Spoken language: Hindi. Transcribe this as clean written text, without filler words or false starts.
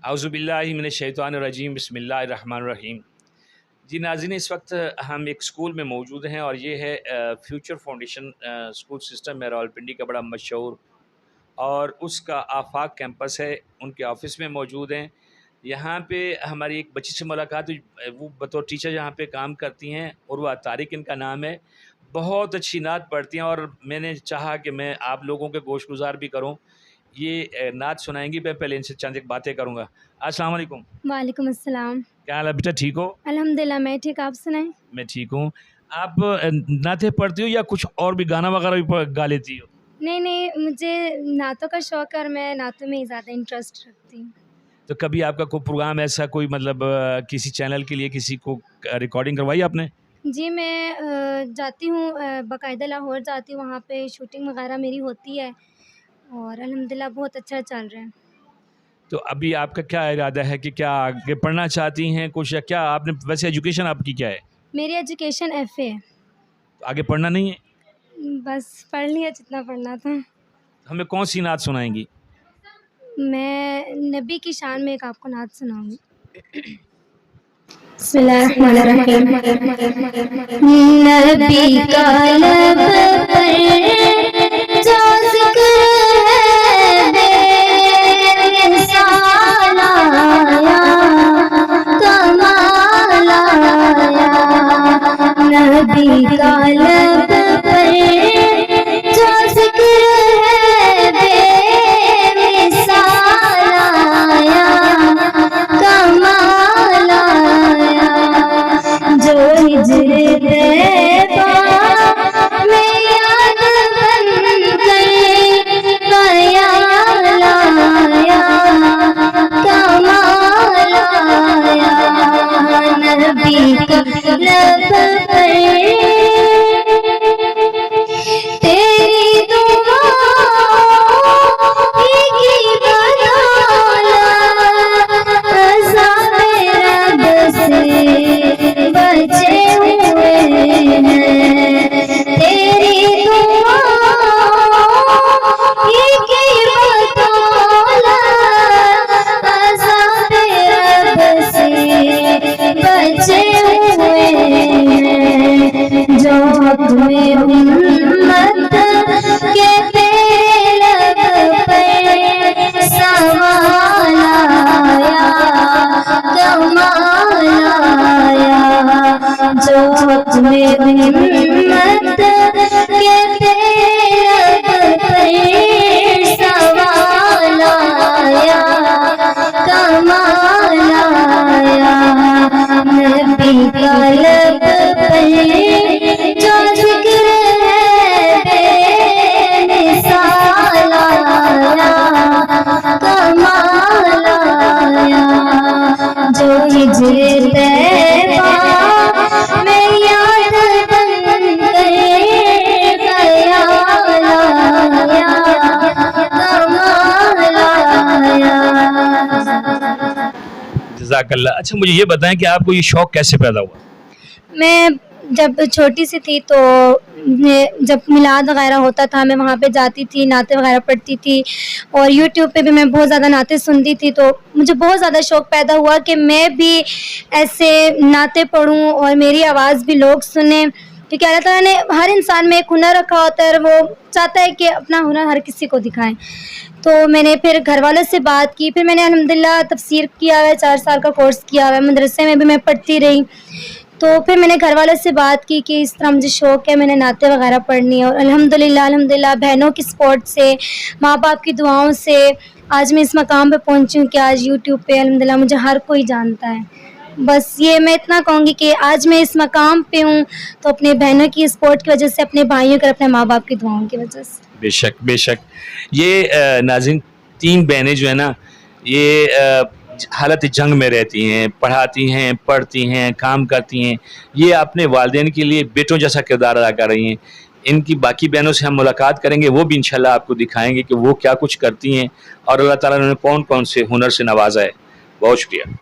औज़ुबिल्लाहि मिनश्शैतानिर्रजीम बिस्मिल्लाहिर्रहमानिर्रहीम। जी नाज़रीन, इस वक्त हम एक स्कूल में मौजूद हैं और ये है फ्यूचर फाउंडेशन स्कूल सिस्टम है, रावलपिंडी का बड़ा मशहूर, और उसका आफाक कैंपस है, उनके ऑफिस में मौजूद हैं। यहाँ पे हमारी एक बच्ची से मुलाकात हुई, वो बतौर टीचर यहाँ पे काम करती हैं, उर्वा तारिक इनका नाम है। बहुत अच्छी नात पढ़ती हैं और मैंने चाहा कि मैं आप लोगों के गोशगुजार भी करूँ। ये नात सुनाएंगी, मैं पहले इनसे चंद एक बातें करूँगा। अस्सलाम वालेकुम। वालेकुम अस्सलाम। क्या हाल है बेटा, ठीक हो? अल्हम्दुलिल्लाह मैं ठीक, आप सुनाएं? मैं ठीक हूँ। आप नातें पढ़ती हो या कुछ और भी गाना वगैरह भी गा लेती हो? नहीं नहीं, मुझे नातों का शौक़ है और मैं नातों में ही ज़्यादा इंटरेस्ट रखती हूँ। तो कभी आपका कोई प्रोग्राम ऐसा कोई मतलब किसी चैनल के लिए किसी को रिकॉर्डिंग करवाई आपने? जी मैं जाती हूँ, बाकायदा लाहौर जाती हूँ, वहाँ पे शूटिंग वगैरह मेरी होती है और अल्हम्दुलिल्लाह बहुत अच्छा चल रहा है। तो अभी आपका क्या इरादा है कि क्या आगे पढ़ना चाहती हैं कुछ, या क्या आपने वैसे एजुकेशन आपकी क्या है? मेरी एजुकेशन FA है। तो आगे पढ़ना नहीं है? बस पढ़ लिया जितना पढ़ना था। हमें कौन सी नात सुनाएंगी? मैं नबी की शान में एक आपको नात सुनाऊँगी। नबी का लब पर जो ज़िक्र है बेमिसाल आया, कमाल आया। नबी का लब पर जो ज़िक्र है बेमिसाल आया, कमाल आया। जो हिज्र तैबा में याद बन गई, ख्याल आया, कमाल आया। नबी का लब पर तेरी दुआ की बदौलत अज़ाब रब से बचे हुए हैं। तेरी दुआ की बदौलत अज़ाब रब से बचे हुए हैं। जो तुम्हें उम्मत के तेरे लब पर सवाल आया, कमाल आया। जो तुम्हें उम्मत के तेरे लब पर सवाल आया, कमाल आया। नबी का लब पर जो ज़िक्र है बेमिसाल आया, कमाल आया। जो हिज्र तैबा में याद बन गए, ख्याल आया, कमाल आया। जज़ाकल्लाह। अच्छा, मुझे ये बताएं कि आपको ये शौक़ कैसे पैदा हुआ? मैं जब छोटी सी थी तो जब मिलाद वगैरह होता था मैं वहाँ पे जाती थी, नाते वगैरह पढ़ती थी और यूट्यूब पे भी मैं बहुत ज़्यादा नाते सुनती थी। तो मुझे बहुत ज़्यादा शौक़ पैदा हुआ कि मैं भी ऐसे नाते पढ़ूँ और मेरी आवाज़ भी लोग सुनें, क्योंकि अल्लाह ताला ने हर इंसान में एक हुनर रखा होता है और वो चाहता है कि अपना हुनर हर किसी को दिखाएं। तो मैंने फिर घर वालों से बात की, फिर मैंने अल्हम्दुलिल्लाह तफसीर किया है, 4 साल का कोर्स किया है, मदरसे में भी मैं पढ़ती रही। तो फिर मैंने घर वालों से बात की कि इस तरह मुझे शौक़ है, मैंने नाते वगैरह पढ़नी है और अल्हम्दुलिल्लाह बहनों की सपोर्ट से, माँ बाप की दुआओं से आज मैं इस मकाम पे पहुँची हूँ कि आज यूट्यूब पे अल्हम्दुलिल्लाह मुझे हर कोई जानता है। बस ये मैं इतना कहूँगी कि आज मैं इस मकाम पे हूँ तो अपने बहनों की सपोर्ट की वजह से, अपने भाइयों और अपने माँ बाप की दुआओं की वजह से। बेशक बेशक। ये नाज़रीन, 3 बहनें जो है ना, ये हालत जंग में रहती हैं, पढ़ाती हैं, पढ़ती हैं, काम करती हैं। ये अपने वालिदैन के लिए बेटों जैसा किरदार अदा कर रही हैं। इनकी बाकी बहनों से हम मुलाकात करेंगे, वो भी इंशाल्लाह आपको दिखाएंगे कि वो क्या कुछ करती हैं और अल्लाह ताला ने उन्हें कौन कौन से हुनर से नवाजा है। बहुत शुक्रिया।